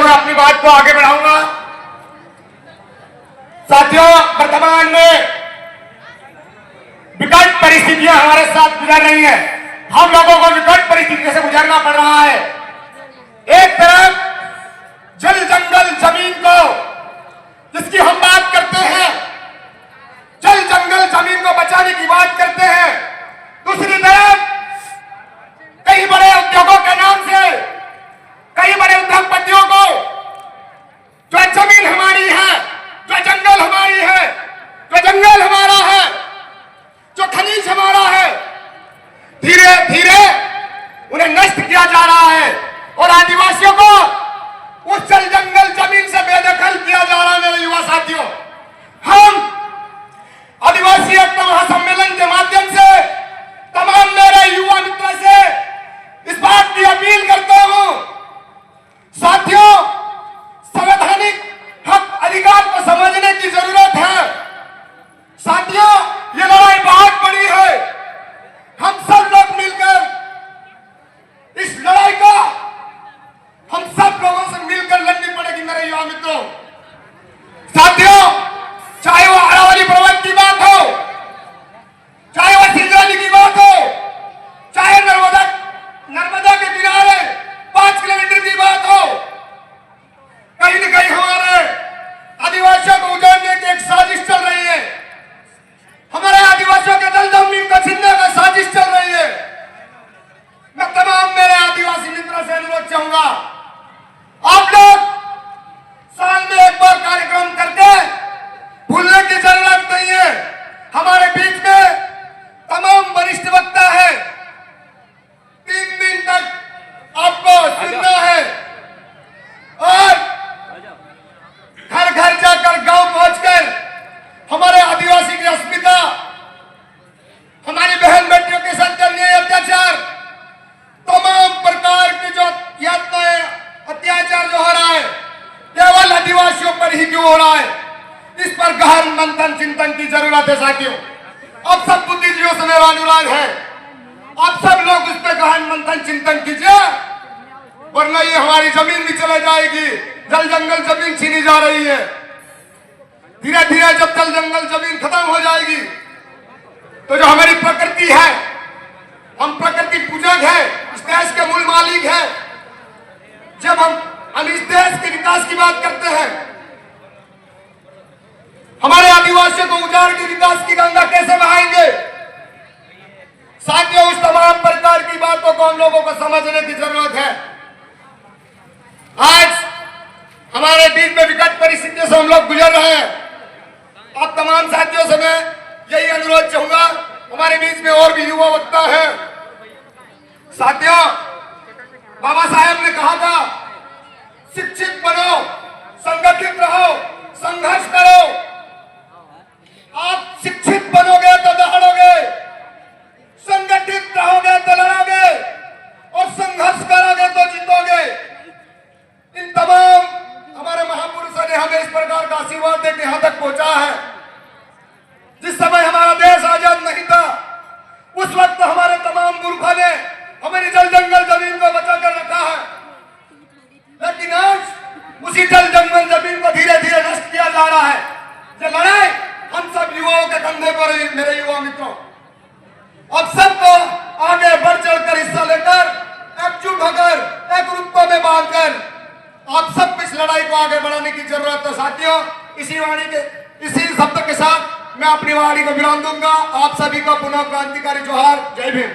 हुए अपनी बात को आगे बढ़ाऊंगा। साथियों, वर्तमान में विकट परिस्थितियां हमारे साथ गुजर रही हैं। हम लोगों को विकट परिस्थितियों से गुजरना पड़ रहा है। एक तरफ जल जंगल जमीन को जिसकी हम बात करते हैं, जल जंगल जमीन को बचाने की बात करते हैं, दूसरी तरफ कई बड़े उद्योगों के नाम से, कई बड़े उद्योगपतियों को जो जमीन हमारी है, जो जंगल हमारी है, जो जंगल हमारा है, जो खनिज हमारा है, धीरे धीरे उन्हें नष्ट किया जा रहा है और आदिवासियों को उस जल जंगल जमीन से बेदखल किया जा रहा है। मेरे युवा साथियों, हम आदिवासी एकता महासम्मेलन के माध्यम से तमाम मेरे युवा मित्रों से इस बात की अपील करता हूं, साथियों, संवैधानिक हक अधिकार को समझने की जरूरत है। साथियों, ये लड़ाई बहुत बड़ी है। हम सब लोग मिलकर इस लड़ाई को हम सब लोगों से मिलकर लड़नी पड़ेगी। मेरे युवा मित्रों, साथियों, चाहे वो अरावली पर्वत की बात हो, चाहे वो सिंगरौली की बात हो, चाहे नर्मदा के किनारे 5 किलोमीटर की बात हो, कहीं न कहीं हमारे आदिवासियों को उजाड़ने की एक साजिश चल रही है। हमारे आदिवासियों के जल जमीन को छीनने का साजिश चल रही है। मैं तमाम मेरे आदिवासी मित्रों से अनुरोध चाहूंगा, आप लोग साल में एक बार कार्यक्रम करके भूलने की जरूरत नहीं है। हमारे बीच में तमाम वरिष्ठ वक्ता है, 3 दिन तक आपको सुनना है और घर घर जाकर, गांव पहुंचकर हमारे आदिवासी की अस्मिता, हमारी बहन बेटियों के साथ चलने अत्याचार, तमाम प्रकार की जो यातनाएं, अत्याचार जो हो रहा है केवल आदिवासियों पर ही क्यों हो रहा है, इस पर गहन मंथन चिंतन की जरूरत है। साथियों, अब सब बुद्धिजीवियों से मेरा अनुरोध है, आप सब लोग इस पर गहन मंथन चिंतन कीजिए, वरना ये हमारी जमीन भी चले जाएगी। जल जंगल जमीन छीनी जा रही है। धीरे धीरे जब जल जंगल जमीन खत्म हो जाएगी तो जो हमारी प्रकृति है, हम प्रकृति पूजक है, इस देश के मूल मालिक है। जब हम इस देश के विकास की बात करते हैं, हमारे आदिवासियों को उजाड़ के विकास की गंगा कैसे बहाएंगे? साथियों, उस तमाम प्रकार की बातों को हम लोगों को समझने की जरूरत है। आज हमारे बीच में विकट परिस्थितियों से हम लोग गुजर रहे हैं। आप तमाम साथियों से मैं यही अनुरोध चाहूंगा, हमारे बीच में और भी युवा वक्ता है। साथियों, बाबा साहेब ने कहा था, शिक्षित बनो, संगठित रहो, संघर्ष करो। आप शिक्षित बनोगे तो दहाड़ोगे, संगठित रहोगे तो लड़ोगे और संघर्ष करोगे तो जीतोगे। इन तमाम हमारे महापुरुषों ने हमें इस प्रकार का आशीर्वाद देकर यहां तक पहुंचा है। जिस समय हमारा देश आजाद नहीं था, उस वक्त हमारे तमाम मूर्खों ने हमारी जल जंगल जमीन को बचा कर रखा है, लेकिन आज उसी जल जंगल जमीन को धीरे धीरे नष्ट किया जा रहा है। ये लड़ाई हम सब युवाओं के कंधे पर है। मेरे युवा मित्रों, अब सबको आगे बढ़ चढ़कर हिस्सा लेकर, एकजुट होकर, एक रूप में बांधकर आप सब इस लड़ाई को आगे बढ़ाने की जरूरत है। साथियों, इसी शब्द के साथ मैं अपनी वाणी को विराम दूंगा। आप सभी को पुनः क्रांतिकारी जोहार। जय भीम।